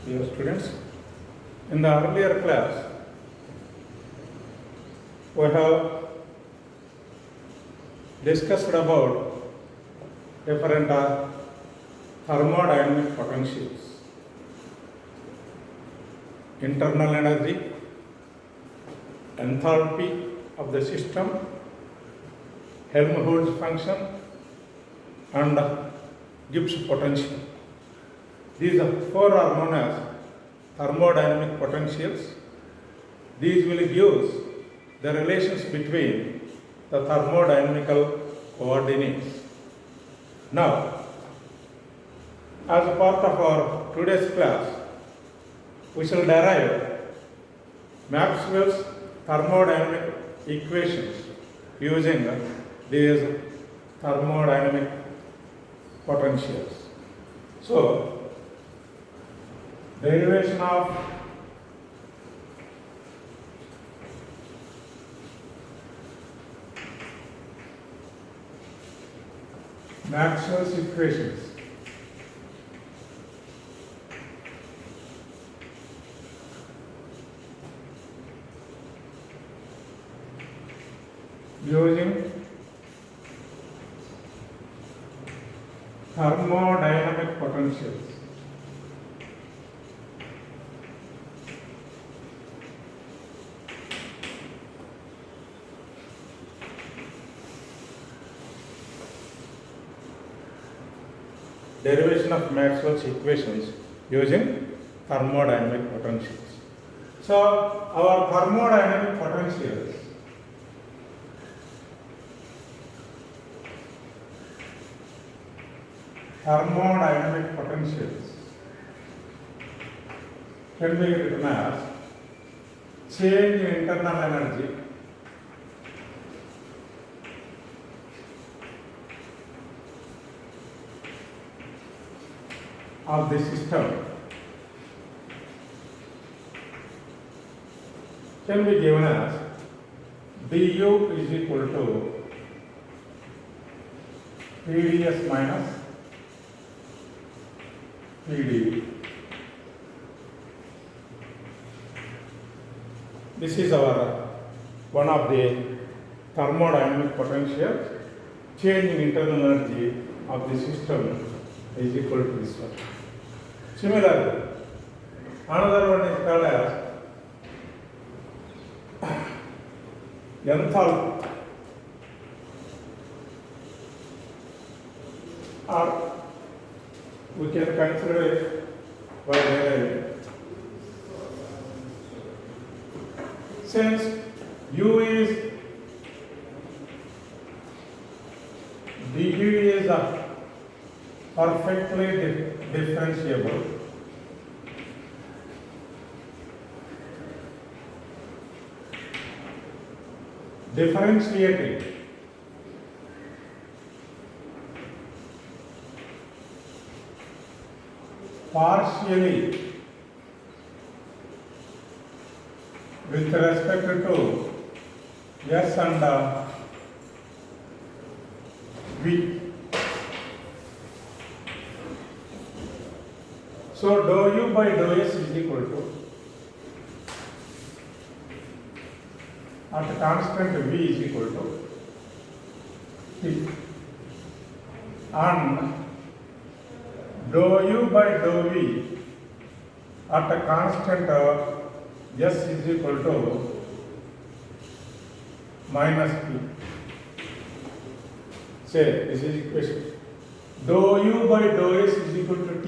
Dear students, in the earlier class, we have discussed about different thermodynamic potentials, internal energy, enthalpy of the system, Helmholtz function, and Gibbs potential. These four are known as thermodynamic potentials. These will give the relations between the thermodynamical coordinates. Now, as a part of our today's class, we shall derive Maxwell's thermodynamic equations using these thermodynamic potentials. So, derivation of Maxwell's equations. Using thermodynamic potentials. Derivation of Maxwell's equations using thermodynamic potentials. So, our thermodynamic potentials can be written as change in internal energy of the system can be given as du is equal to Pds minus Pd. This is our one of the thermodynamic potentials. Change in internal energy of the system is equal to this one. Similarly, another one is called as enthalpy, or we can consider it by deriving. Since U is du is perfectly differentiable, differentiating partially with respect to S and V. So, dou U by dou S is equal to, at constant V is equal to T, and dou U by dou V at a constant S is equal to minus P. Say, this is equation. Dou U by dou S is equal to T.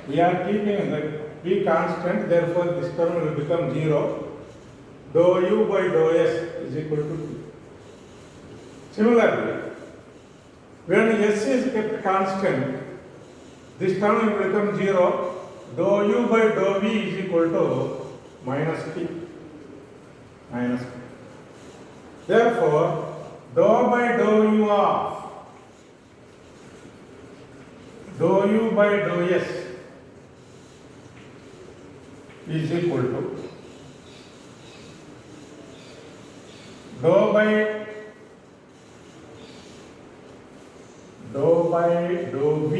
We are keeping the P constant, therefore this term will become 0. Dou U by dou S is equal to T. Similarly, when S is kept constant, this term will become 0. Dou U by dou V is equal to minus P. Therefore, dou by dou U of dou U by dou S is equal to dou by dou V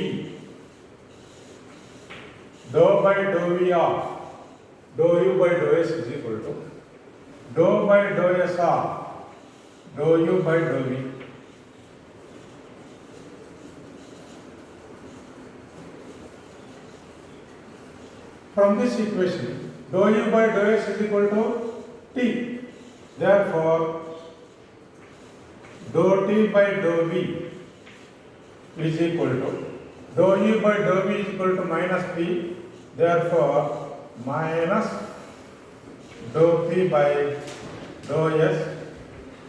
dou by dou v of dou u by dou s is equal to dou by dou s of dou u by dou v. From this equation, dou u by dou s is equal to t. Therefore, dou t by dou v is equal to dou u by dou v is equal to minus p. Therefore, minus dou p by dou s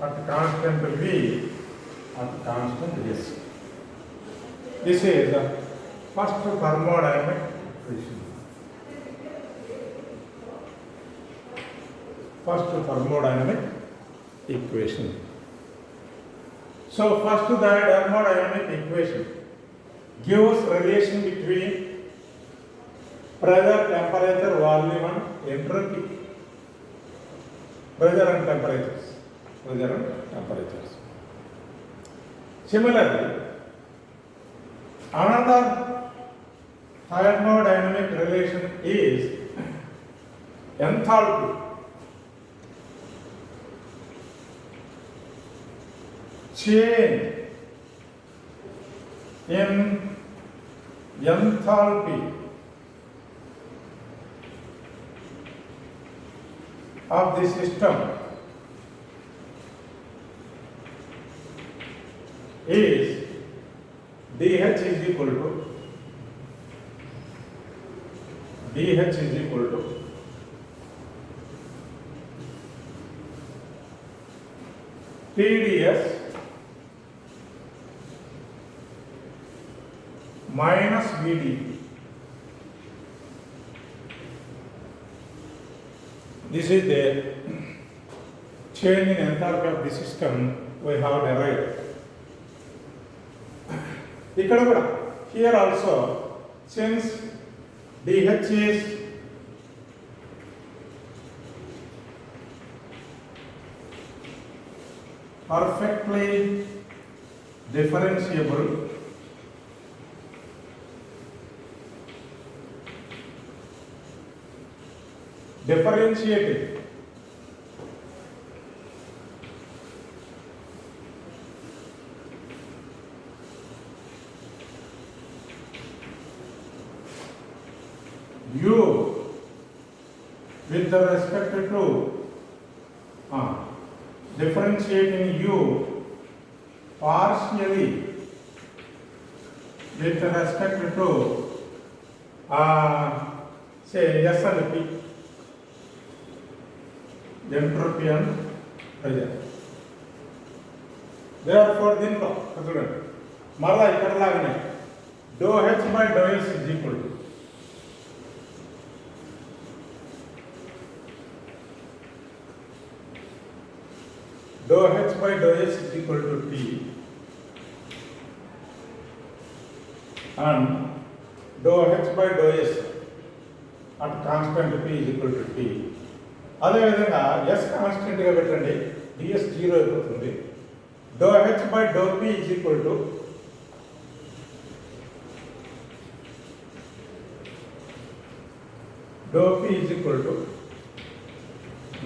at constant v at constant s. This is the first thermodynamic equation. First thermodynamic equation. So first the thermodynamic equation gives relation between pressure, temperature, volume and entropy. Pressure and temperatures. Pressure and temperatures. Similarly, another thermodynamic relation is enthalpy. Change in enthalpy of the system is dH is equal to TdS minus Vd. This is the change in enthalpy of the system we have derived. ఇక్కడ కూడా here also, since dH is perfectly differentiable, differentiated u with respect to differentiating u partially with respect to say S and P, entropy and pressure. Therefore, దీంట్లో చూడండి మరలా ఇక్కడ లాగానే dou H by dou S is equal to dou H by dou S is equal to T and dou H by dou S at constant P is equal to T. అదేవిధంగా S కాన్స్టెంట్గా పెట్టండి, ds 0 అయిపోతుంది. dou H by dou P is equal to dou P is equal to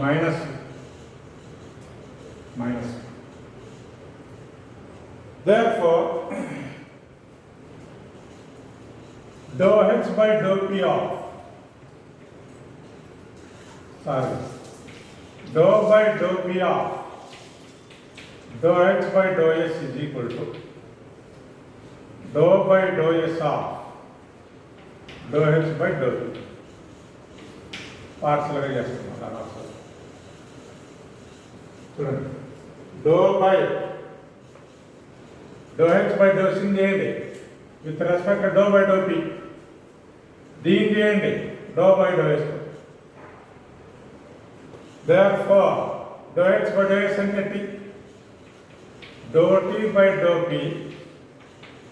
minus. Therefore, dou H by dou P of dou by dou P of dou H by dou S is equal to dou by dou S of dou H by dou P. పార్షియల్గా చేస్తున్నాం దాని చూడండి, dou by dou H by dou S చేయండి with respect to dou by dou P, దీన్ని చేయండి dou by dou S. Therefore, dou H by dou S అంటే T, dou T by dou P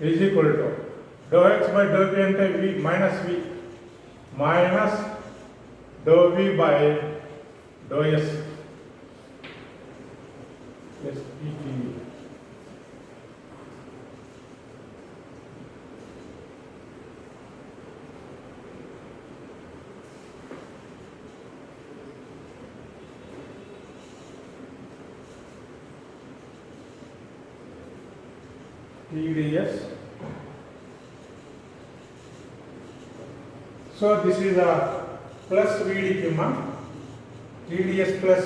is equal to dou H by dou P అంటే V minus V minus dou V by dou S plus PT. TdS. So this is a plus VDP, TdS plus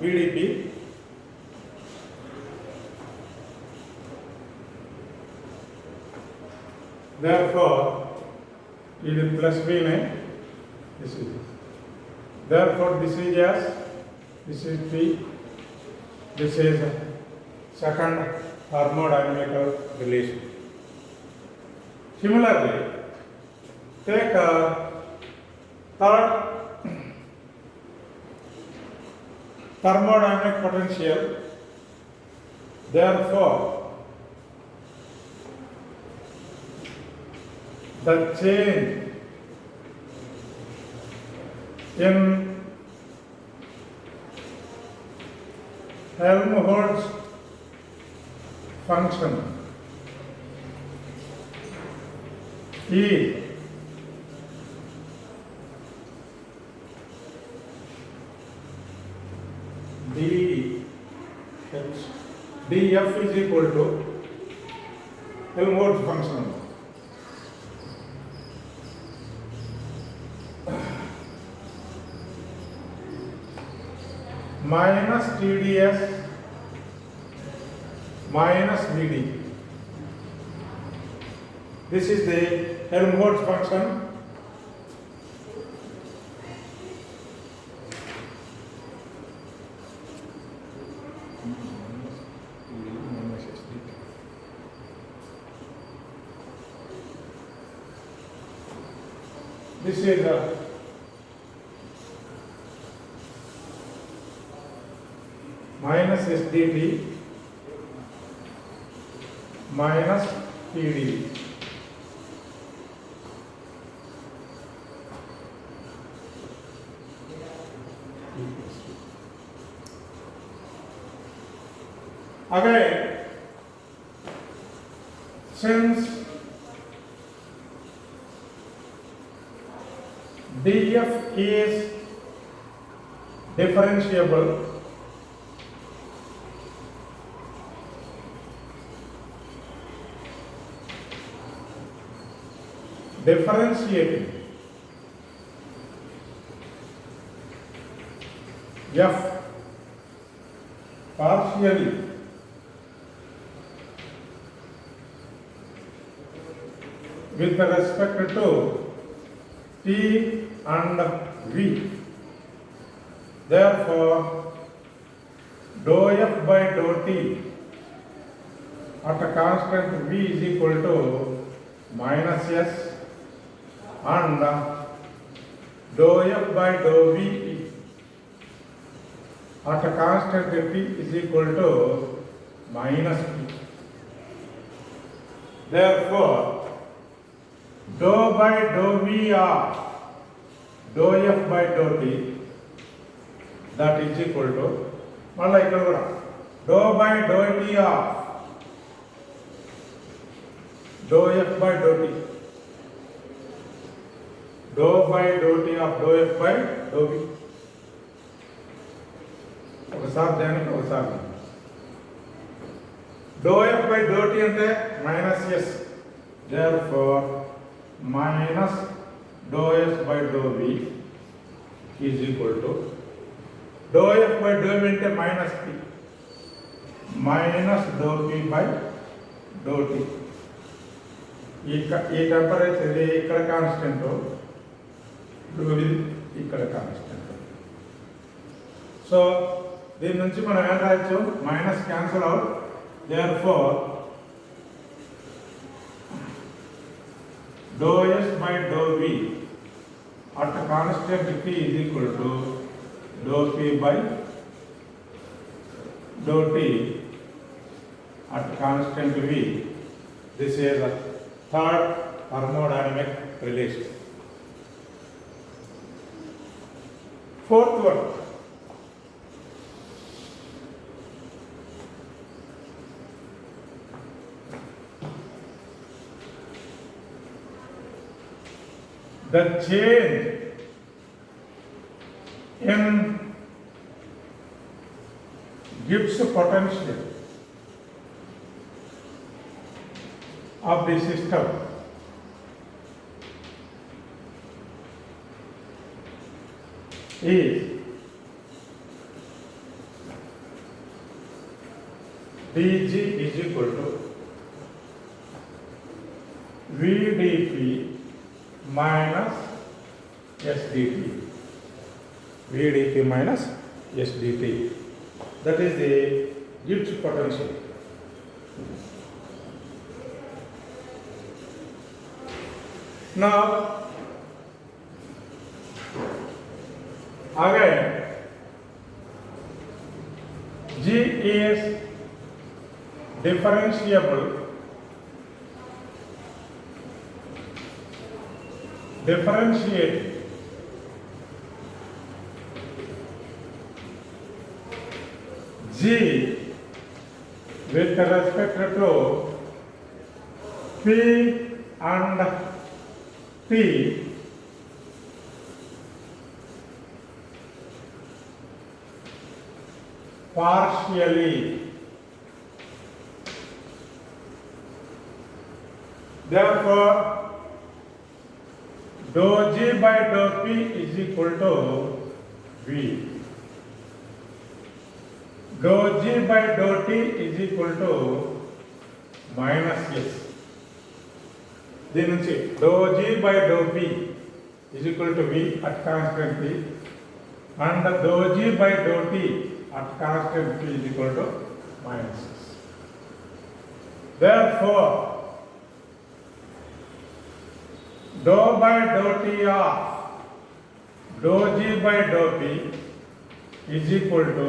VDP. Therefore, it is plus V name. This is. Therefore, this is S. This is P. This is second thermodynamical relation. Similarly, take a third thermodynamic potential. Therefore, the change in Helmholtz function E dF is equal to Helmholtz function minus TdS minus Vd. This is the Helmholtz function. This is minus SdT minus Td. Again, since dF is differentiable, differentiating F partially with respect to T and V. Therefore, dou F by dou T at a constant V is equal to minus S and dou F by dou V at a constant T is equal to minus P. Therefore, dou by dou V of dou F by dou T, that is equal to malla ikkada kuda dou by dou T of dou F by dou T, dou by dou T of dou F by dou V. ఒకసారి దానికి ఒకసారి dou F by dou T అంటే minus S. Therefore, minus dou S by dou V is equal to dou F by dou V అంటే minus P minus dou P by dou T. ఈ temperature ఇక్కడ constant, ఇక్కడ constant. So దీని నుంచి మనం ఏం రాయొచ్చు, minus cancel out. Therefore dou S by dou V at constant T is equal to dou P by dou T at constant V. This is a third thermodynamic relation. Fourth one, the change in Gibbs potential of the system is dg is equal to vdp minus sdt. vdp minus sdt, that is the Gibbs potential. Now again G is differentiate G with respect to P and T partially. Therefore, dou G by dou P is equal to V. Dou G by dou T is equal to minus S. Then dou G by dou P is equal to V at constant P, and dou G by dou T at constant P is equal to minus S. Therefore, dou by dou T of dou G by dou P is equal to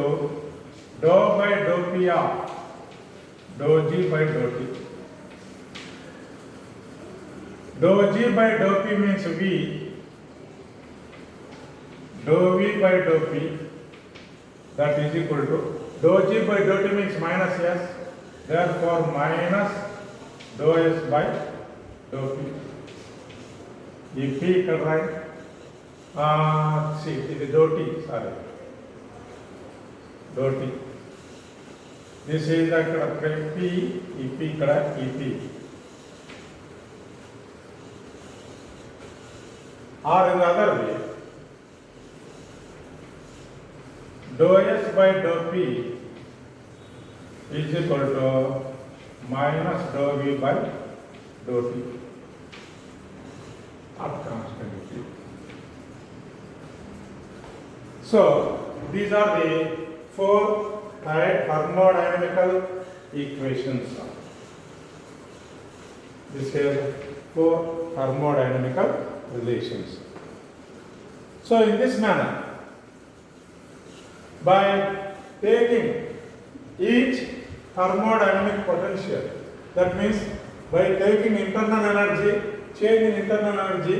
dou by dou P of dou G by dou T. Dou G by dou P means V, dou V by dou P, that is equal to dou G by dou T means minus S, therefore minus dou S by dou P. ఈ P ఇక్కడ రాయండి, ఇది dou T, sorry, dou T. This is అక్కడ P, ఈ P ఇక్కడ, ఈ P. Or in the other way, dou S by dou P is equal to minus dou V by dou T at constant T. So, these are the four thermodynamical equations. This is four thermodynamical relations. So, in this manner, by taking each thermodynamic potential, that means by taking internal energy, change in internal energy,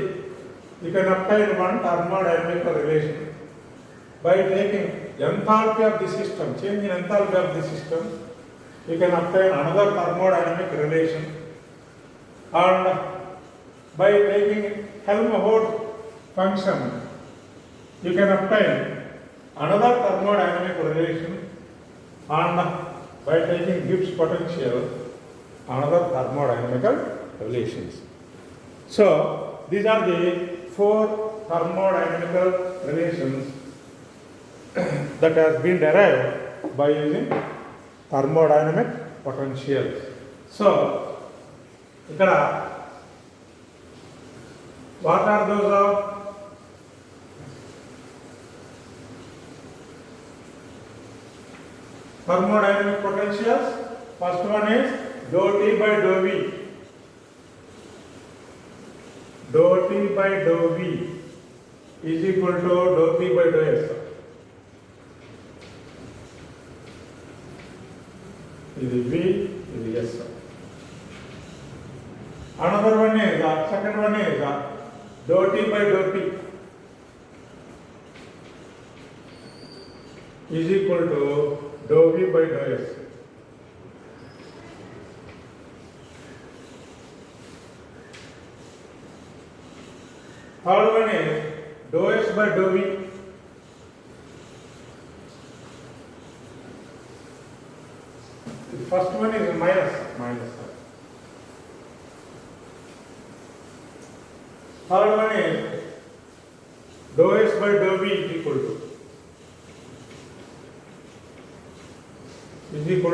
you can obtain one thermodynamic relation. By taking enthalpy of the system, change in enthalpy of the system, you can obtain another thermodynamic relation. And by taking Helmholtz function, you can obtain another thermodynamic relation, and by taking Gibbs potential, another thermodynamical relations. So, these are the four thermodynamical relations that has been derived by using thermodynamic potentials. So, ikkada what are those of thermodynamic potentials? First one is dou T by dou V. Dou T by dou V is equal to dou P by dou S. This is V, this is S. Another one is, second one is dou T by dou P is equal to dou V by dou S. Third one is dou S by dou V. The first one is minus. Third one is dou S by dou V is equal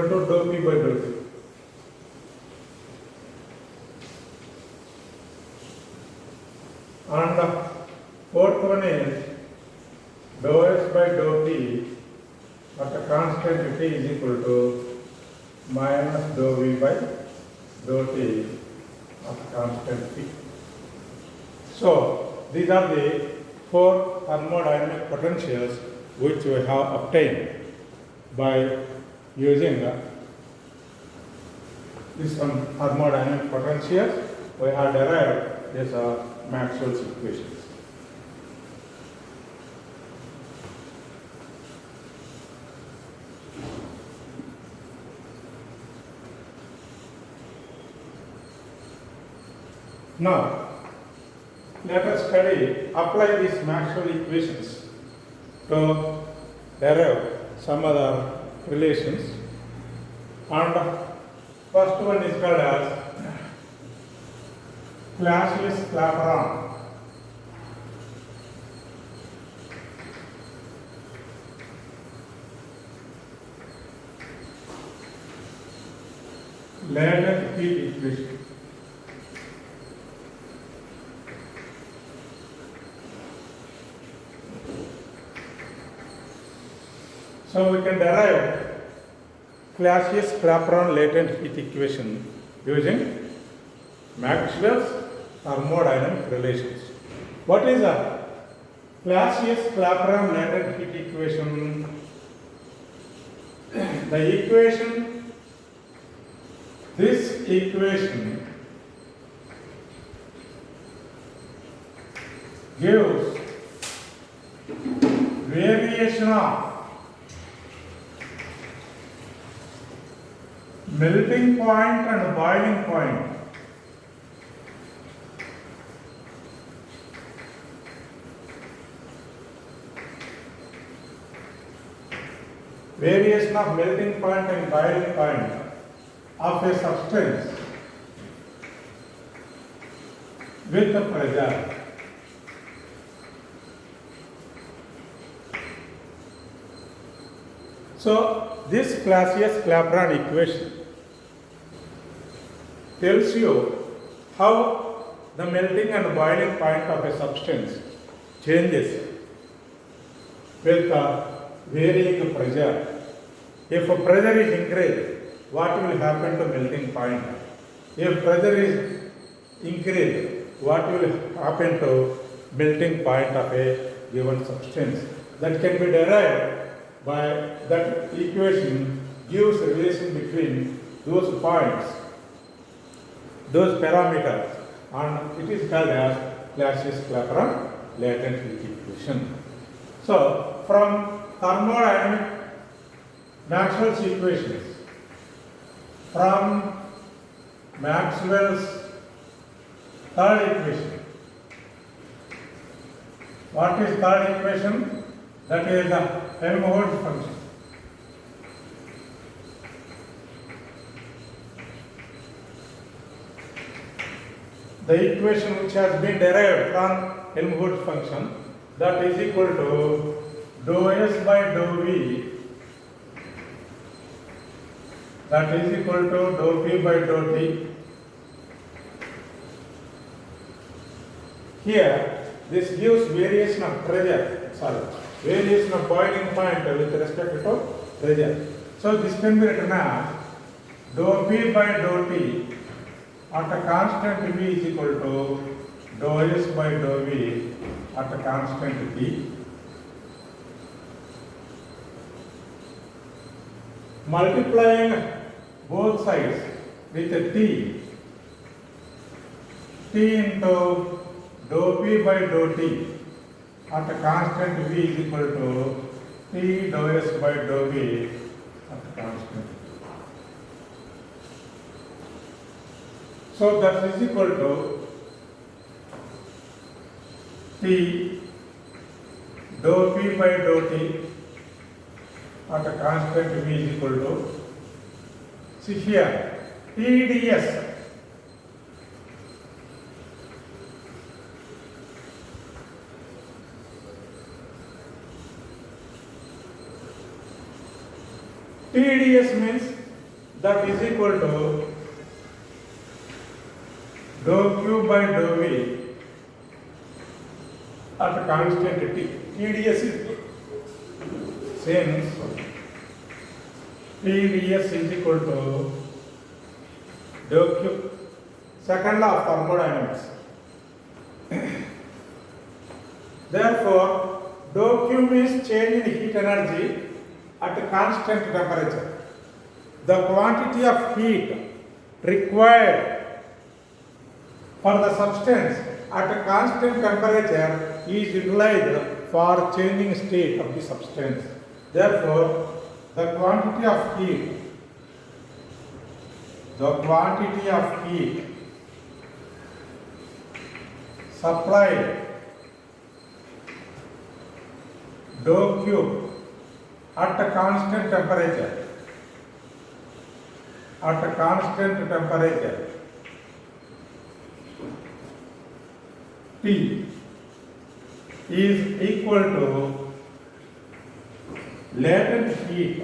to dou P by dou T. And the fourth one is dou S by dou T at a constant T is equal to minus dou V by dou T at a constant T. So these are the four thermodynamic potentials which we have obtained by using this one thermodynamic potentials. We have derived this Maxwell's equations. Now, let us apply these Maxwell equations to derive some other relations. And first one is called as Clausius-Clapeyron. Latent heat equation. So we can derive Clausius-Clapeyron latent heat equation using Maxwell's thermodynamic relations. What is a Clausius-Clapeyron latent heat equation? The equation, this equation gives variation of melting point and boiling point variation of melting point and boiling point of a substance with the pressure. So this Clausius-Clapeyron equation tells you how the melting and boiling point of a substance changes with the varying pressure. If a pressure is increased, what will happen to melting point? If pressure is increased, what will happen to melting point of a given substance? That can be derived by that equation gives a relation between those points, those parameters, and it is called as Clausius-Clapeyron latent heat equation. So from thermodynamic Maxwell's equations, from Maxwell's third equation, what is third equation? That is the Helmholtz function. The equation which has been derived from Helmholtz function, that is equal to dou S by dou V, that is equal to dou P by dou T. Here, this gives variation of pressure, variation of boiling point with respect to pressure. So this can be written as dou P by dou T at a constant V is equal to dou S by dou V at a constant T. Multiplying both sides with a T into dou P by dou T at a constant V is equal to T dou S by dou V at a constant. So that is equal to T dou P by dou T at a constant V is equal to, see here, TdS. TdS means that is equal to dou Q by dou V at constant T. TdS is since TdS is equal to dou Q. Second law of thermodynamics. Therefore, dou Q means change in heat energy at a constant temperature. The quantity of heat required for the substance at a constant temperature is utilized for changing state of the substance. Therefore, the quantity of heat supplied dou Q at a constant temperature T is equal to latent heat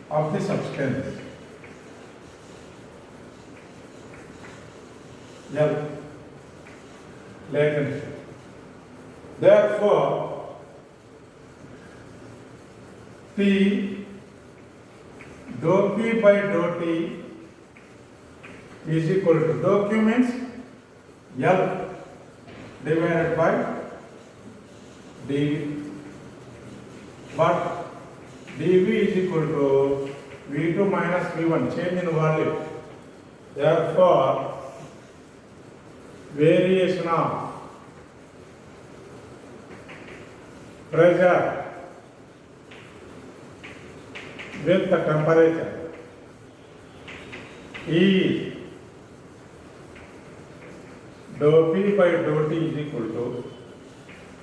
of the substance. L, latent heat. Therefore, P dou P by dou T is equal to dou Q means L divided by dV, but dV is equal to V2 minus V1, change in volume. Therefore, variation of pressure with the temperature is dou P by dou T is equal to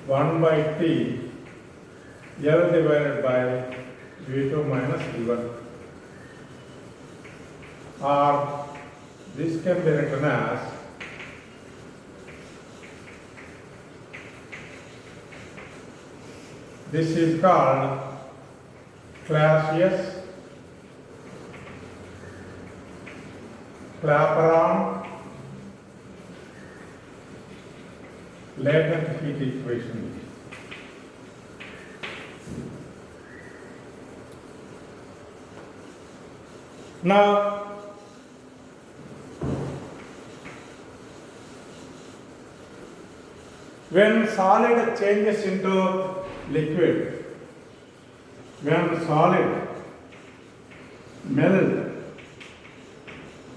1 by T L divided by V2 minus V1, or this can be written as this is called Clapeyron latent heat equation. Now, when solid changes into liquid, when solid melt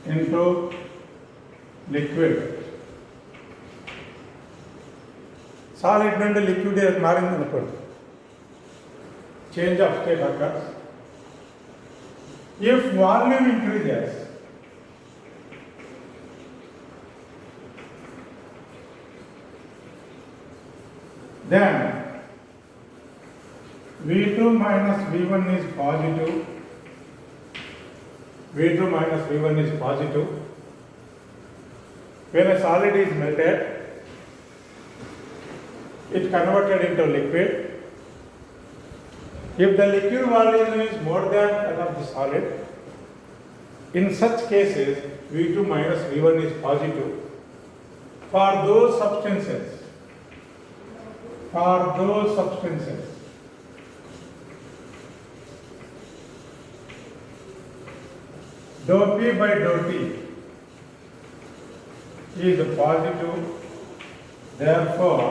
into liquid, solid నుండి liquid మారింది అనుకోండి, change of state occurs. If volume increases, then V2 minus V1 is positive. V2 minus V1 is positive. When a solid is melted, it converted into liquid. If the liquid volume is more than that of the solid, in such cases V2 minus V1 is positive. For those substances, dou P by dou T is positive. Therefore,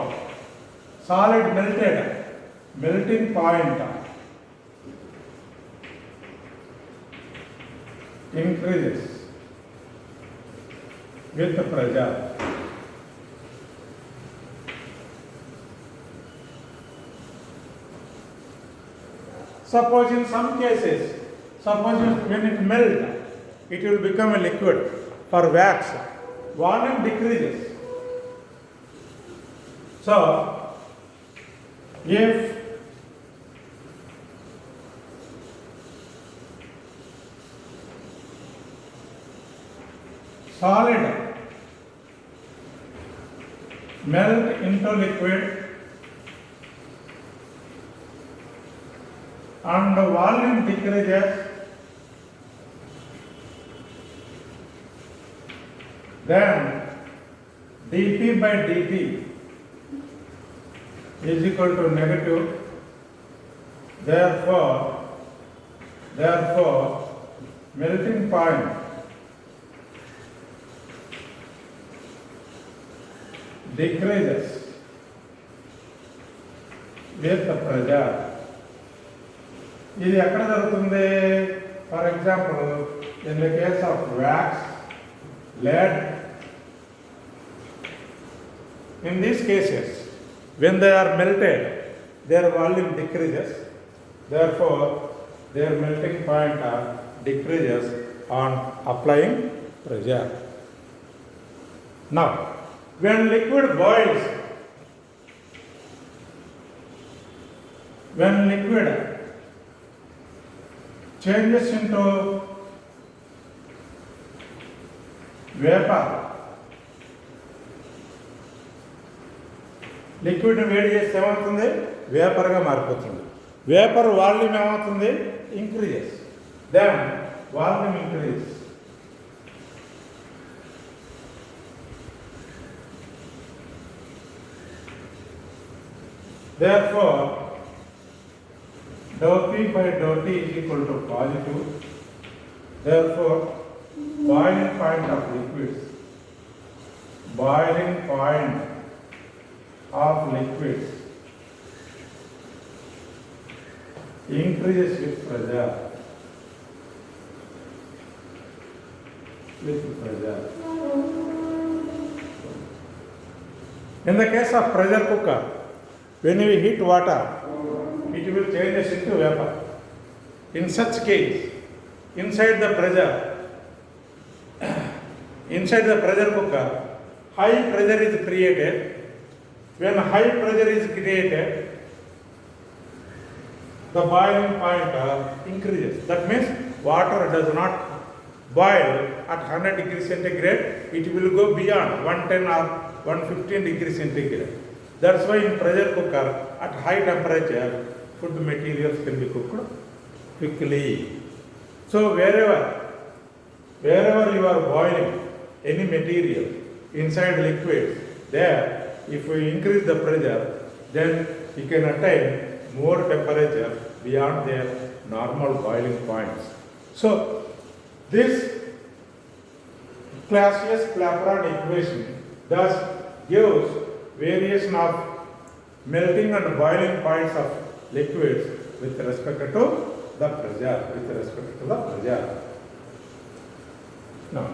solid melting point increases with the pressure. Suppose in some cases, when it melts, it will become a liquid. For wax, volume decreases. So, if solid melt into liquid and the volume decreases, then dP by dt is equal to negative. Therefore, melting point decreases with the pressure. ఇది ఎక్కడ జరుగుతుంది? For example, in the case of wax, lead, in these cases, when they are melted, their volume decreases. Therefore, their melting point decreases on applying pressure. Now, when liquid boils, when liquid changes into vapor, liquid వేడి చేస్తే ఏమవుతుంది? వేపర్గా మారిపోతుంది. Vapour volume ఏమవుతుంది? Increases. Then volume increase. Therefore, dou P by dou T is equal to positive. Therefore, boiling point of liquids, boiling point of liquids increases with pressure. In the case of pressure cooker, when we heat water, it will change into vapor. In such case, inside the pressure cooker, high pressure is created. When high pressure is created, the boiling point increases. That means water does not boil at 100 degrees centigrade. It will go beyond 110 or 115 degrees centigrade. That's why in pressure cooker, at high temperature, food materials can be cooked quickly. So wherever you are boiling any material inside liquids, there, if we increase the pressure, then you can attain more temperature beyond their normal boiling points. So, this Clausius-Clapeyron equation thus gives variation of melting and boiling points of liquids with respect to the pressure. Now,